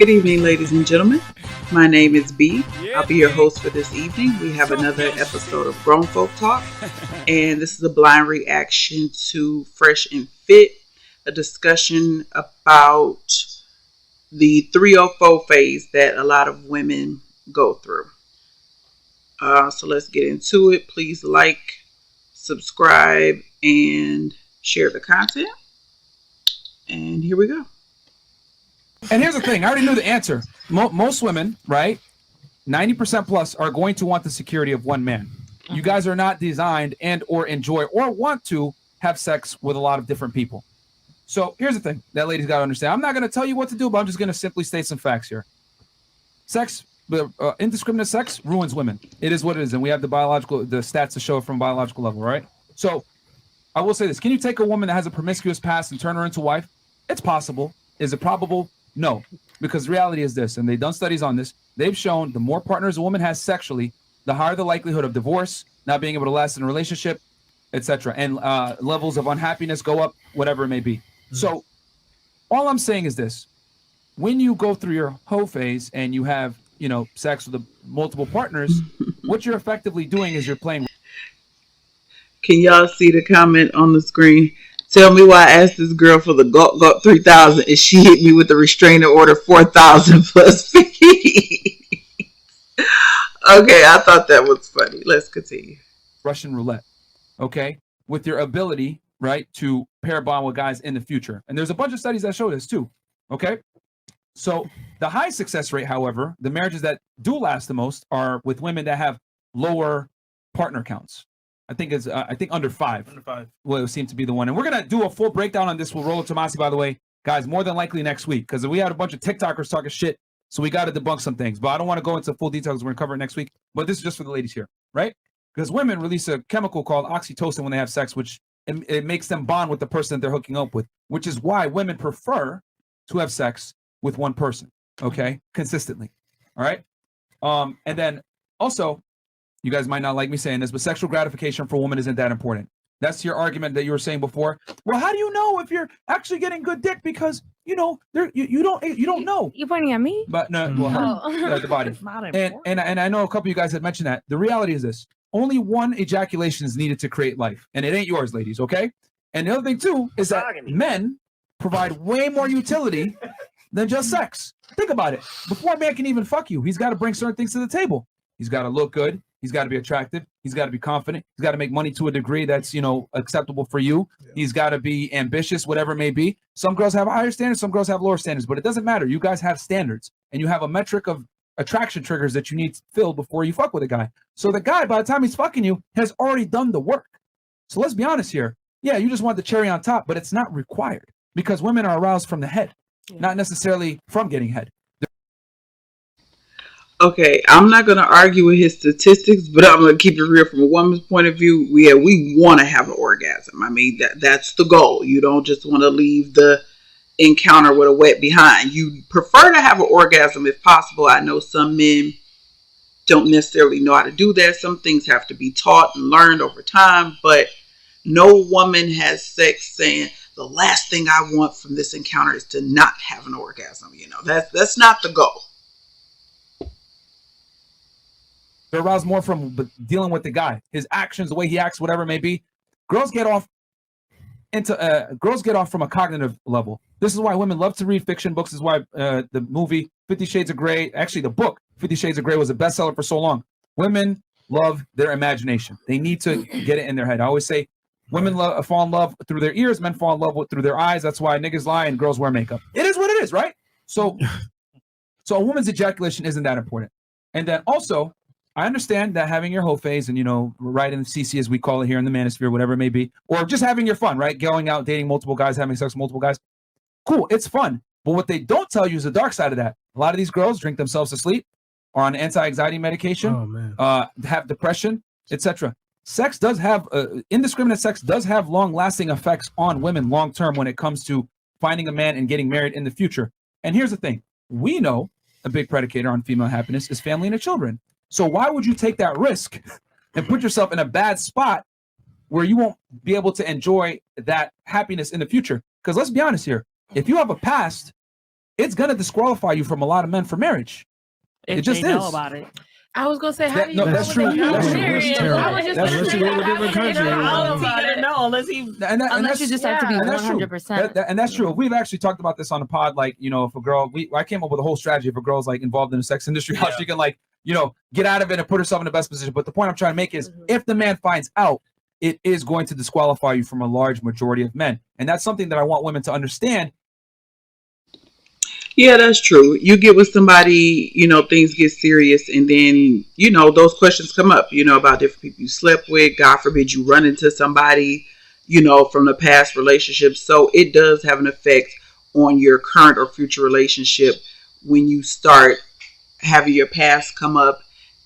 Good evening, ladies and gentlemen. My name is B. I'll be your host for this evening. We have another episode of Grown Folk Talk, and this is a blind reaction to Fresh and Fit, a discussion about the 304 phase that a lot of women go through. So let's get into it. Please like, subscribe, and share the content. And here we go. And here's the thing. I already knew the answer. Most women, right, 90% plus are going to want the security of one man. You guys are not designed and or enjoy or want to have sex with a lot of different people. So here's the thing that ladies got to understand. I'm not going to tell you what to do, but I'm just going to simply state some facts here. Sex, indiscriminate sex ruins women. It is what it is. And we have the stats to show it from a biological level, right? So I will say this. Can you take a woman that has a promiscuous past and turn her into a wife? It's possible. Is it probable? No, because the reality is this, and they've done studies on this. They've shown the more partners a woman has sexually, the higher the likelihood of divorce, not being able to last in a relationship, etc. And levels of unhappiness go up, whatever it may be. Mm-hmm. So all I'm saying is this. When you go through your hoe phase and you have, sex with multiple partners, what you're effectively doing is you're playing. Can y'all see the comment on the screen? Tell me why I asked this girl for the Gulp 3000 and she hit me with the restraining order 4,000 plus fees. Okay, I thought that was funny. Let's continue. Russian roulette, okay? With your ability, right, to pair bond with guys in the future. And there's a bunch of studies that show this too, okay? So the high success rate, however, the marriages that do last the most are with women that have lower partner counts. I think under five. Under five. Well, it seemed to be the one. And we're going to do a full breakdown on this with Rollo Tomasi, by the way. Guys, more than likely next week, because we had a bunch of TikTokers talking shit, so we got to debunk some things. But I don't want to go into full details. We're going to cover it next week. But this is just for the ladies here, right? Because women release a chemical called oxytocin when they have sex, which it makes them bond with the person that they're hooking up with, which is why women prefer to have sex with one person, okay, consistently, all right? And then also, you guys might not like me saying this, but sexual gratification for women isn't that important. That's your argument that you were saying before. Well, how do you know if you're actually getting good dick? Because you don't know. You pointing at me? But no, well, the body. And I know a couple of you guys had mentioned that. The reality is this: only one ejaculation is needed to create life, and it ain't yours, ladies. Okay. And the other thing too is that men provide way more utility than just sex. Think about it. Before a man can even fuck you, he's got to bring certain things to the table. He's got to look good. He's got to be attractive. He's got to be confident. He's got to make money to a degree that's, acceptable for you. Yeah. He's got to be ambitious, whatever it may be. Some girls have higher standards. Some girls have lower standards, but it doesn't matter. You guys have standards and you have a metric of attraction triggers that you need filled before you fuck with a guy. So the guy, by the time he's fucking you, has already done the work. So let's be honest here. Yeah, you just want the cherry on top, but it's not required because women are aroused from the head, not necessarily from getting head. Okay, I'm not going to argue with his statistics, but I'm going to keep it real from a woman's point of view. We want to have an orgasm. I mean, that's the goal. You don't just want to leave the encounter with a wet behind. You prefer to have an orgasm if possible. I know some men don't necessarily know how to do that. Some things have to be taught and learned over time, but no woman has sex saying, the last thing I want from this encounter is to not have an orgasm. That's not the goal. They're aroused more from dealing with the guy, his actions, the way he acts, whatever it may be. Girls get off from a cognitive level. This is why women love to read fiction books. This is why the movie 50 Shades of Grey, actually the book 50 Shades of Grey was a bestseller for so long. Women love their imagination. They need to get it in their head. I always say women fall in love through their ears, men fall in love through their eyes. That's why niggas lie and girls wear makeup. It is what it is, right? So a woman's ejaculation isn't that important. And then also, I understand that having your hoe phase and, right in the CC as we call it here in the manosphere, whatever it may be, or just having your fun, right? Going out, dating multiple guys, having sex with multiple guys. Cool, it's fun. But what they don't tell you is the dark side of that. A lot of these girls drink themselves to sleep, are on anti-anxiety medication, have depression, etc. Sex does have, indiscriminate sex does have long-lasting effects on women long-term when it comes to finding a man and getting married in the future. And here's the thing. We know a big predicator on female happiness is family and children. So why would you take that risk and put yourself in a bad spot where you won't be able to enjoy that happiness in the future? Because let's be honest here. If you have a past it's gonna disqualify you from a lot of men for marriage. If It just they know is. about it. I was gonna say, how do you no, know that's when true. they know That's when true. they're That's in? terrible. I was just That's gonna true. say, Go to a how different do you country. know I when don't they think know? they know unless he. Unless you just have to be And that's true. 100%. And that's true. We've actually talked about this on the pod. Like, you know, if a girl, I came up with a whole strategy for girls like involved in the sex industry, how she can like, you know, get out of it and put herself in the best position. But the point I'm trying to make is, if the man finds out, it is going to disqualify you from a large majority of men, and that's something that I want women to understand. Yeah, that's true. You get with somebody, you know, things get serious, and then, you know, those questions come up, you know, about different people you slept with. God forbid you run into somebody, you know, from the past relationship. So it does have an effect on your current or future relationship when you start having your past come up,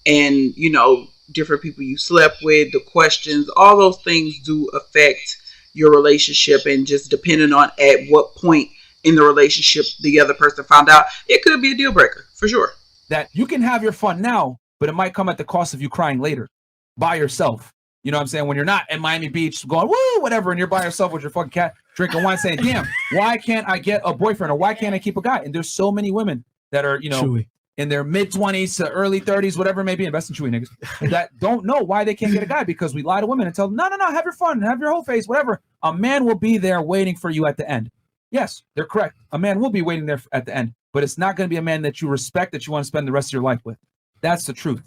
and, you know, different people you slept with, the questions, all those things do affect your relationship. And just depending on at what point in the relationship the other person found out, it could be a deal breaker for sure. That you can have your fun now, but it might come at the cost of you crying later by yourself. You know what I'm saying? When you're not at Miami Beach going, woo, whatever, and you're by yourself with your fucking cat drinking wine saying, damn, why can't I get a boyfriend, or why can't I keep a guy? And there's so many women that are, you know, Chewy. in their mid-20s to early 30s, whatever it may be, invest in Chewy niggas, that don't know why they can't get a guy, because we lie to women and tell them, no, have your fun, have your whole face, whatever. A man will be there waiting for you at the end. Yes, they're correct. A man will be waiting there at the end, but it's not going to be a man that you respect, that you want to spend the rest of your life with. That's the truth.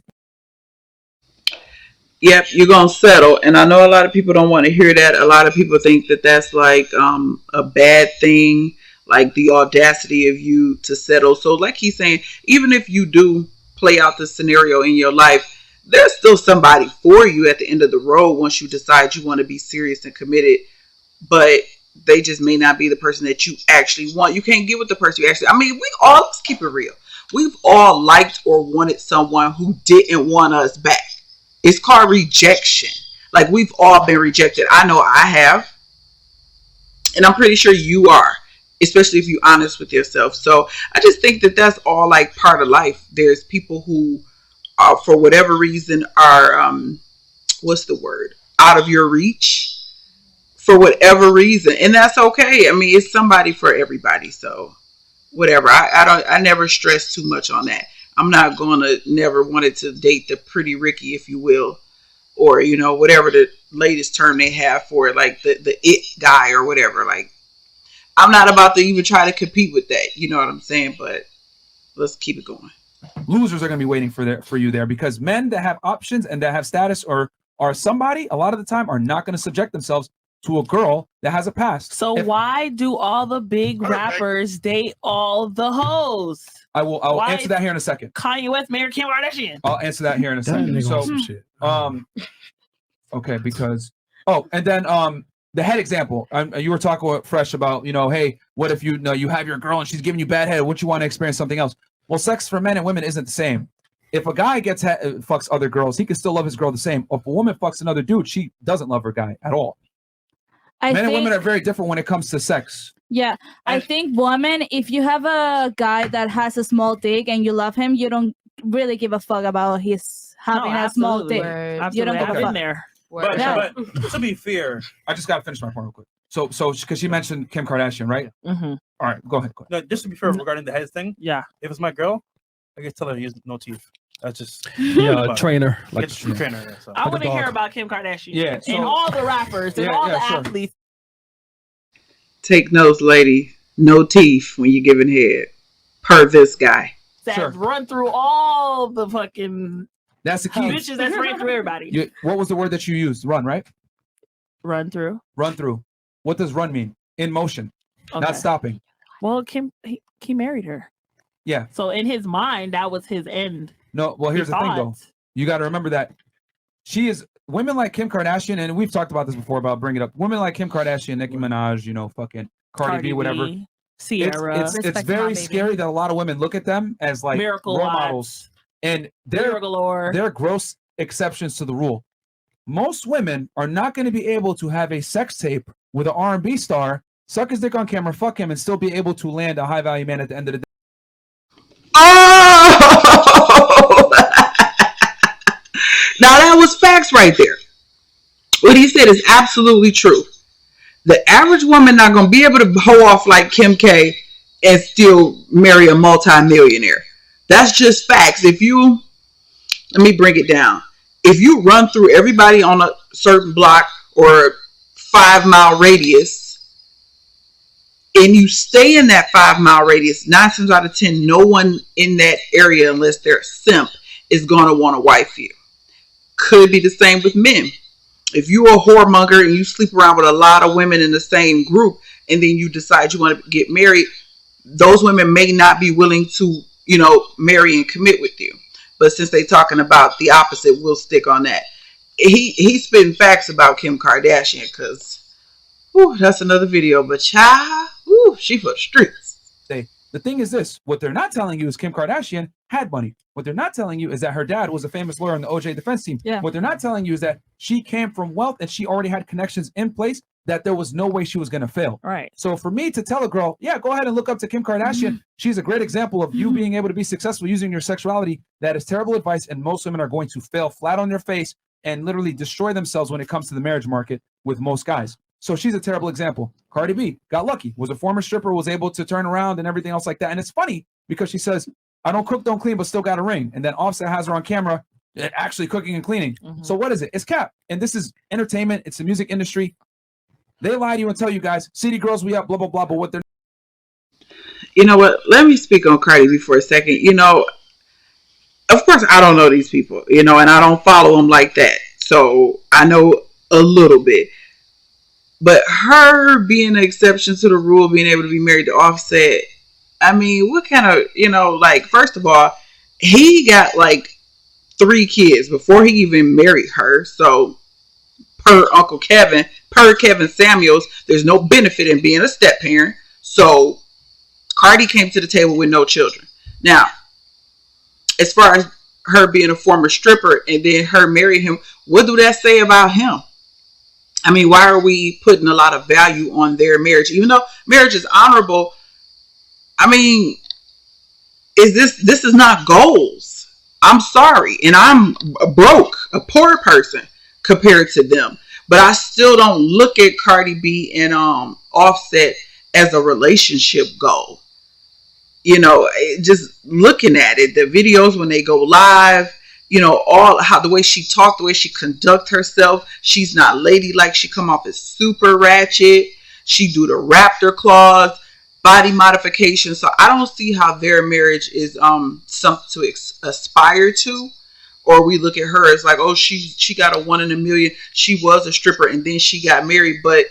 Yep, you're going to settle. And I know a lot of people don't want to hear that. A lot of people think that that's like a bad thing, like the audacity of you to settle. So like he's saying, even if you do play out the scenario in your life, there's still somebody for you at the end of the road once you decide you want to be serious and committed. But they just may not be the person that you actually want. You can't get with the person you actually, I mean, we all, let's keep it real. We've all liked or wanted someone who didn't want us back. It's called rejection. Like, we've all been rejected. I know I have. And I'm pretty sure you are, especially if you're honest with yourself. So I just think that that's all like part of life. There's people who, for whatever reason, are, what's the word? Out of your reach. For whatever reason, and that's okay. I mean, it's somebody for everybody. So whatever. I never stress too much on that. I'm not gonna never wanted to date the pretty Ricky, if you will, or, you know, whatever the latest term they have for it, like the it guy or whatever. Like, I'm not about to even try to compete with that. You know what I'm saying? But let's keep it going. Losers are going to be waiting for you there, because men that have options and that have status or are somebody, a lot of the time, are not going to subject themselves to a girl that has a past. So why do all the big rappers date all the hoes? I will Why answer that here in a second. Kanye West married Kim Kardashian. I'll answer that here in a That second. nigga on So, some shit. okay, because and then the head example. You were talking with Fresh about, you know, hey, what if you know you have your girl and she's giving you bad head? Wouldn't you want to experience something else? Well, sex for men and women isn't the same. If a guy fucks other girls, he can still love his girl the same. If a woman fucks another dude, she doesn't love her guy at all. Men and women are very different when it comes to sex. Yeah, I think women, if you have a guy that has a small dick and you love him, you don't really give a fuck about his having a small dick. You don't give a I've been fuck. there. But to be fair, I just gotta finish my point real quick. So because she mentioned Kim Kardashian, right? Mm-hmm. All right, go ahead. no, just to be fair regarding the head thing, Yeah. if it's my girl, I can tell her he has no teeth. That's just Yeah, trainer. Like it's a trainer. Yeah, so. I want to dog. hear about Kim Kardashian. Yeah, so- and all the rappers and Yeah, all yeah, the sure. athletes. Take notes, lady. No teeth when you're giving head. Per this guy. That Sure. run through all the fucking That's the key. bitches that's ran through everybody. What was the word that you used? Run, right? Run through. Run through. What does run mean? In motion, Okay. not stopping. Well, he married her. Yeah. So in his mind, that was his end. No, well, here's He the thing, though. thought. You got to remember that she is women like Kim Kardashian, and we've talked about this before about bringing it up. Women like Kim Kardashian, Nicki Minaj, you know, fucking Cardi B, whatever. Sierra. It's Respect very my baby. scary that a lot of women look at them as like Miracle role Watts, models, and Lyra Galore. they're gross exceptions to the rule. Most women are not going to be able to have a sex tape with an R&B star, suck his dick on camera, fuck him, and still be able to land a high value man at the end of the day. Oh! Now that was facts right there. What he said is absolutely true. The average woman not gonna be able to hoe off like Kim K and still marry a multimillionaire. That's just facts. Let me bring it down. If you run through everybody on a certain block or 5 mile radius, and you stay in that 5 mile radius, 9 times out of 10, no one in that area, unless they're a simp, is going to want to wife you. Could be the same with men. If you're a whoremonger and you sleep around with a lot of women in the same group, and then you decide you want to get married, those women may not be willing to, marry and commit with you. But since they're talking about the opposite, we'll stick on that. He's spitting facts about Kim Kardashian, because that's another video. But child, she for the streets. The thing is this: what they're not telling you is Kim Kardashian had money. What they're not telling you is that her dad was a famous lawyer on the OJ defense team. Yeah. What they're not telling you is that she came from wealth and she already had connections in place that there was no way she was going to fail. Right. So for me to tell a girl, yeah, go ahead and look up to Kim Kardashian. She's a great example of you being able to be successful using your sexuality. That is terrible advice, and most women are going to fail flat on their face and literally destroy themselves when it comes to the marriage market with most guys. So she's a terrible example. Cardi B got lucky, was a former stripper, was able to turn around and everything else like that. And it's funny because she says, I don't cook, don't clean, but still got a ring. And then Offset has her on camera actually cooking and cleaning. So what is it? It's cap. And this is entertainment. It's the music industry. They lie to you and tell you guys, city girls, we up, blah, blah, blah. But what they're... You know what? Let me speak on Cardi B for a second. Of course, I don't know these people, and I don't follow them like that. So I know a little bit. But her being an exception to the rule, being able to be married to Offset, I mean, what kind of, first of all, he got 3 kids before he even married her. So per Kevin Samuels, there's no benefit in being a step parent. So Cardi came to the table with no children. Now, as far as her being a former stripper and then her marrying him, what do that say about him? I mean, why are we putting a lot of value on their marriage? Even though marriage is honorable, I mean, this is not goals. I'm sorry. And I'm broke, a poor person compared to them. But I still don't look at Cardi B and Offset as a relationship goal. Just looking at it, the videos when they go live, all how the way she talked, the way she conduct herself, she's not ladylike. She come off as super ratchet. She do the raptor claws, body modification. So I don't see how their marriage is something to aspire to. Or we look at her as oh, she got a 1 in a million. She was a stripper and then she got married, but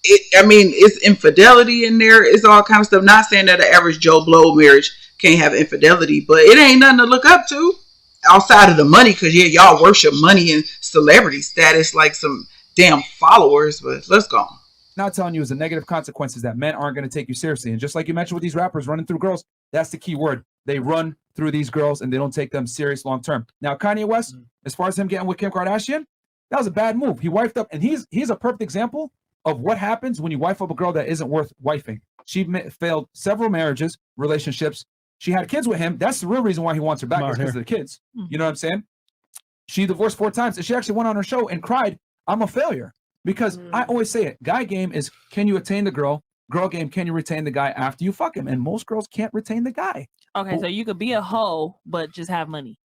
it's infidelity in there. It's all kind of stuff. Not saying that an average Joe Blow marriage can't have infidelity, but it ain't nothing to look up to outside of the money. Because y'all worship money and celebrity status like some damn followers. But let's go. Not telling you is the negative consequences that men aren't going to take you seriously. And just like you mentioned with these rappers running through girls, that's the key word. They run through these girls and they don't take them serious long term. Now, Kanye West, as far as him getting with Kim Kardashian, that was a bad move. He wifed up, and he's a perfect example of what happens when you wife up a girl that isn't worth wifing. She failed several marriages, relationships. She had kids with him. That's the real reason why he wants her back, is because of the kids. You know what I'm saying? She divorced 4 times, and she actually went on her show and cried, I'm a failure. Because I always say it, guy game is, can you attain the girl? Girl game, can you retain the guy after you fuck him? And most girls can't retain the guy. Okay, so you could be a hoe, but just have money.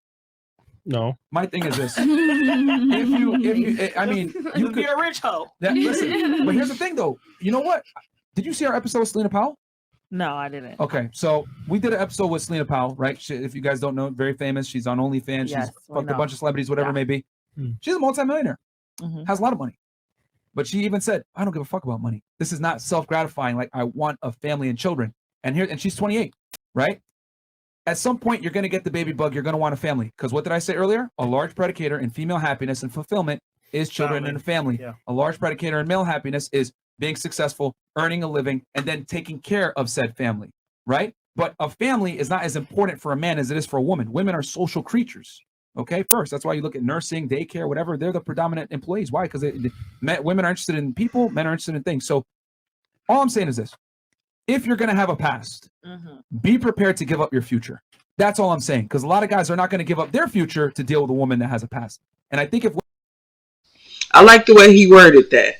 No. My thing is this. You could be a rich hoe. Listen, but here's the thing, though. You know what? Did you see our episode with Selena Powell? No, I didn't. Okay, so we did an episode with Selena Powell, right? If you guys don't know, very famous. She's on OnlyFans. Yes, she's fucked a bunch of celebrities, whatever it may be. She's a multimillionaire. Has a lot of money. But she even said, I don't give a fuck about money. This is not self-gratifying. Like, I want a family and children. And she's 28, right? At some point, you're going to get the baby bug. You're going to want a family. Because what did I say earlier? A large predicator in female happiness and fulfillment is children and a family. Yeah. A large predicator in male happiness is being successful, earning a living, and then taking care of said family, right? But a family is not as important for a man as it is for a woman. Women are social creatures. Okay, first, that's why you look at nursing, daycare, whatever. They're the predominant employees. Why? Because women are interested in people, men are interested in things. So all I'm saying is this. If you're going to have a past, be prepared to give up your future. That's all I'm saying. Because a lot of guys are not going to give up their future to deal with a woman that has a past. And I think I like the way he worded that.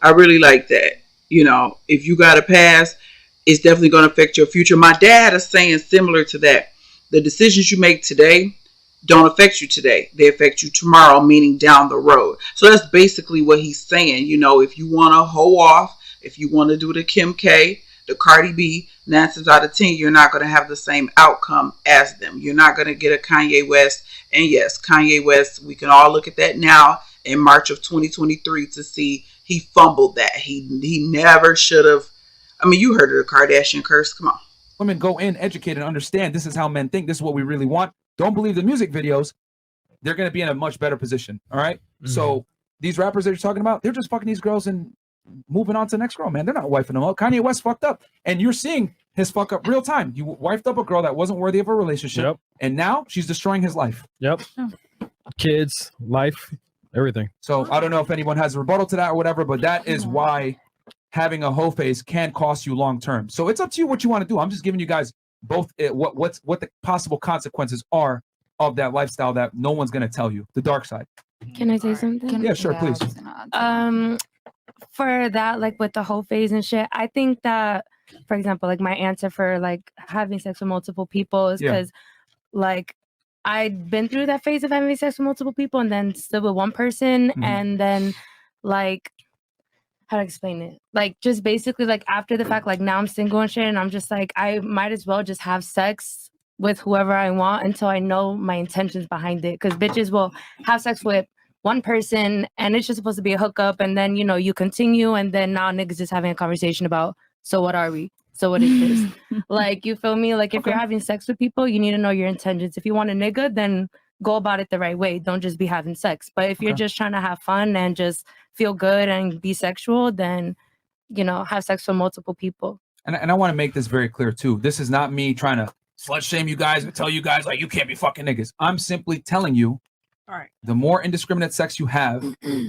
I really like that. If you got a past, it's definitely going to affect your future. My dad is saying similar to that. The decisions you make today don't affect you today. They affect you tomorrow, meaning down the road. So that's basically what he's saying. You know, if you want to hoe off, if you want to do the Kim K, the Cardi B, 9 times out of 10, you're not going to have the same outcome as them. You're not going to get a Kanye West. And yes, Kanye West, we can all look at that now in March of 2023 to see he fumbled that. He never should have. I mean, you heard of the Kardashian curse. Come on. Women go in, educate, and understand this is how men think. This is what we really want. Don't believe the music videos. They're going to be in a much better position. All right. Mm-hmm. So these rappers that you're talking about, they're just fucking these girls and moving on to the next girl, man. They're not wifing them up. Kanye West fucked up. And you're seeing his fuck up real time. You wifed up a girl that wasn't worthy of a relationship. Yep. And now she's destroying his life. Yep. Kids, life, everything. So I don't know if anyone has a rebuttal to that or whatever, but that is why having a hoe face can cost you long term. So it's up to you what you want to do. I'm just giving you guys both what the possible consequences are of that lifestyle that no one's going to tell you. The dark side. Can I say something? Yeah, sure, please. For that, like with the whole phase and shit, I think that, for example, like my answer for like having sex with multiple people is because like I'd been through that phase of having sex with multiple people and then still with one person, and then like, how to explain it? Like just basically like after the fact, like now I'm single and shit, and I'm just like, I might as well just have sex with whoever I want until I know my intentions behind it. Because bitches will have sex with one person and it's just supposed to be a hookup, and then you know you continue, and then now niggas just having a conversation about, so what are we? So what is this? Like, you feel me? Like if you're having sex with people, you need to know your intentions. If you want a nigga, then go about it the right way. Don't just be having sex. But if you're just trying to have fun and just feel good and be sexual, then you know, have sex with multiple people. And I want to make this very clear too. This is not me trying to slut shame you guys and tell you guys like you can't be fucking niggas. I'm simply telling you, all right, the more indiscriminate sex you have,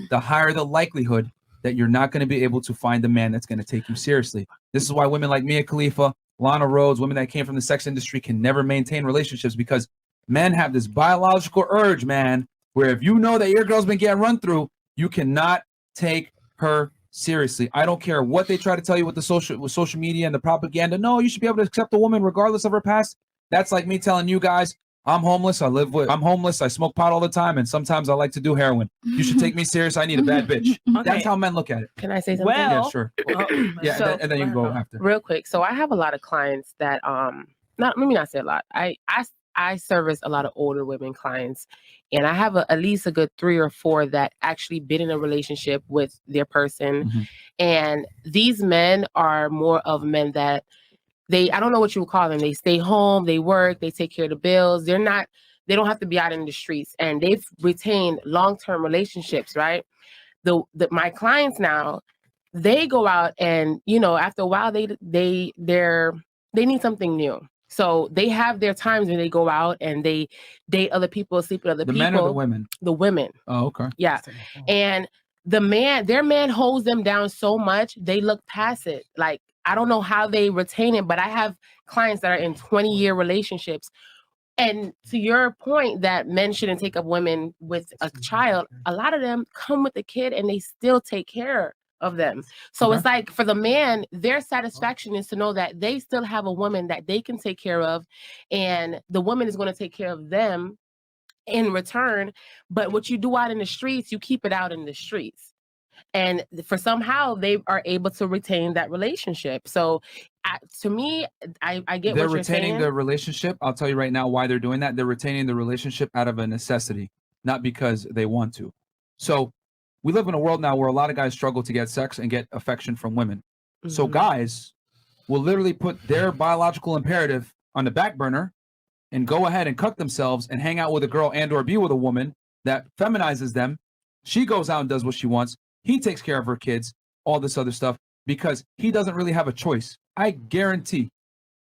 the higher the likelihood that you're not going to be able to find a man that's going to take you seriously. This is why women like Mia Khalifa, Lana Rhoades, women that came from the sex industry can never maintain relationships, because men have this biological urge, man, where if you know that your girl's been getting run through, you cannot take her seriously. I don't care what they try to tell you with social media and the propaganda. No, you should be able to accept a woman regardless of her past. That's like me telling you guys, I'm homeless. I'm homeless. I smoke pot all the time, and sometimes I like to do heroin. You should take me serious. I need a bad bitch. Okay. That's how men look at it. Can I say something? Well, Yeah, sure. Yeah, So- and then you can go after. Real quick. So I have a lot of clients that not say a lot. I service a lot of older women clients, and I have at least a good 3 or 4 that actually been in a relationship with their person. Mm-hmm. And these men are more of men that I don't know what you would call them. They stay home, they work, they take care of the bills. They don't have to be out in the streets, and they've retained long-term relationships, right? My clients now, they go out and, you know, after a while they need something new. So they have their times when they go out and they date other people, sleep with other people. The men or the women? The women. Oh, okay. Yeah. And their man holds them down so much, they look past it. Like, I don't know how they retain it, but I have clients that are in 20-year relationships. And to your point that men shouldn't take up women with a child, a lot of them come with a kid and they still take care of them. So it's like, for the man, their satisfaction is to know that they still have a woman that they can take care of, and the woman is going to take care of them in return. But what you do out in the streets, you keep it out in the streets. And for somehow they are able to retain that relationship. So to me, I get they're what you're retaining saying. the relationship. I'll tell you right now why they're doing that. They're retaining the relationship out of a necessity, not because they want to. So we live in a world now where a lot of guys struggle to get sex and get affection from women. Mm-hmm. So guys will literally put their biological imperative on the back burner and go ahead and cut themselves and hang out with a girl and or be with a woman that feminizes them. She goes out and does what she wants. He takes care of her kids, all this other stuff, because he doesn't really have a choice. I guarantee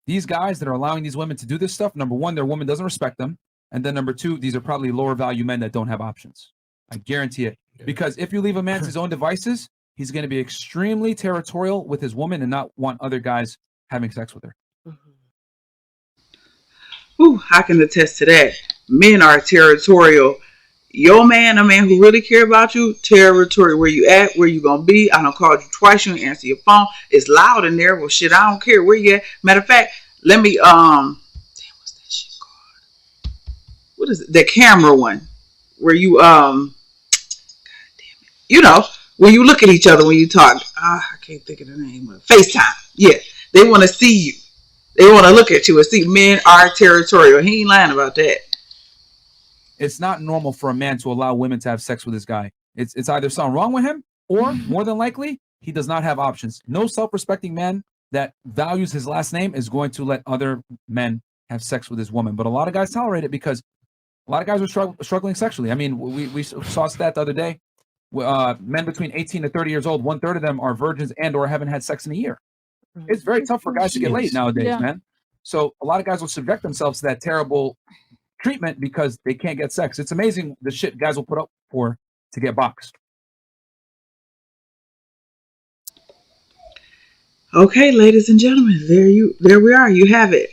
these guys that are allowing these women to do this stuff, number one, their woman doesn't respect them. And then number two, these are probably lower value men that don't have options. I guarantee it. Because if you leave a man to his own devices, he's going to be extremely territorial with his woman and not want other guys having sex with her. Ooh, I can attest to that. Men are territorial. Your man, a man who really care about you, territory, where you at, where you gonna be. I don't call you twice, you don't answer your phone. It's loud in there. Well, shit, I don't care where you at. Matter of fact, let me, damn, what's that shit called? What is it? The camera one, where you, God damn it. You know, when you look at each other, when you talk, I can't think of the name of it. FaceTime. Yeah, they want to see you. They want to look at you and see. Men are territorial. He ain't lying about that. It's not normal for a man to allow women to have sex with this guy. It's either something wrong with him, or more than likely, he does not have options. No self-respecting man that values his last name is going to let other men have sex with his woman. But a lot of guys tolerate it because a lot of guys are struggling sexually. I mean, we saw a stat the other day. Men between 18 to 30 years old, 1/3 of them are virgins and or haven't had sex in a year. It's very tough for guys to get laid nowadays, man. So a lot of guys will subject themselves to that terrible treatment because they can't get sex. It's amazing the shit guys will put up for to get boxed. Okay, ladies and gentlemen, there we are. You have it.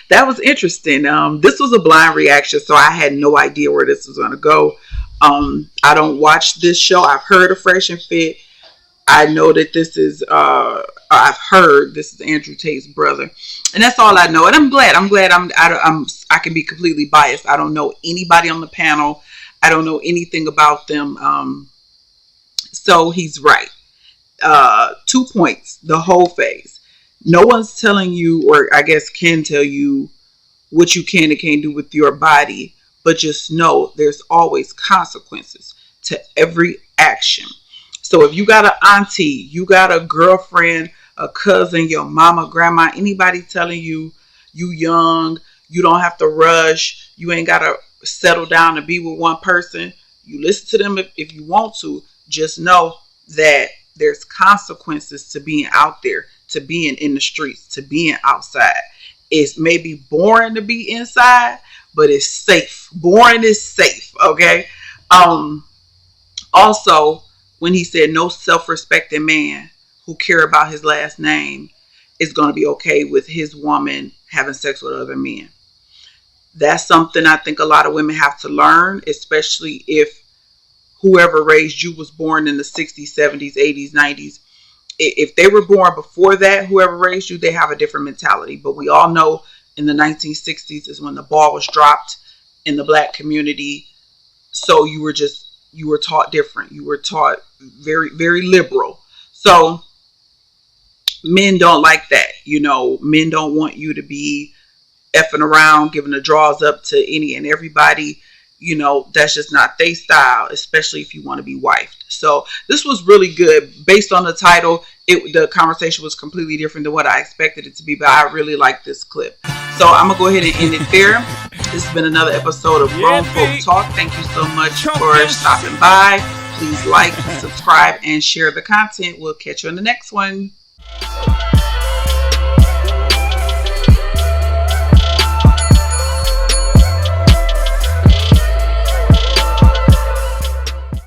That was interesting. This was a blind reaction, so I had no idea where this was going to go. I don't watch this show. I've heard of Fresh and Fit. I know that this is, I've heard this is Andrew Tate's brother, and that's all I know. And I'm glad I can be completely biased. I don't know anybody on the panel. I don't know anything about them. So he's right. 2 points, the whole phase. No one's telling you, or I guess can tell you what you can and can't do with your body, but just know there's always consequences to every action. So if you got an auntie, you got a girlfriend, a cousin, your mama, grandma, anybody telling you you young, you don't have to rush, you ain't got to settle down to be with one person, you listen to them if you want to. Just know that there's consequences to being out there, to being in the streets, to being outside. It's maybe boring to be inside, but it's safe. Boring is safe, okay? Also, when he said no self-respecting man who care about his last name is going to be okay with his woman having sex with other men. That's something I think a lot of women have to learn, especially if whoever raised you was born in the 60s, 70s, 80s, 90s. If they were born before that, whoever raised you, they have a different mentality. But we all know in the 1960s is when the ball was dropped in the black community. So you were taught different. You were taught very, very liberal. So men don't like that. You know, men don't want you to be effing around, giving the draws up to any and everybody. You know, that's just not their style, especially if you want to be wifed. So this was really good. Based on the title, the conversation was completely different than what I expected it to be, but I really like this clip. So I'm going to go ahead and end it there. This has been another episode of Grown Folk Talk. Thank you so much for stopping by. Please like, subscribe, and share the content. We'll catch you in the next one.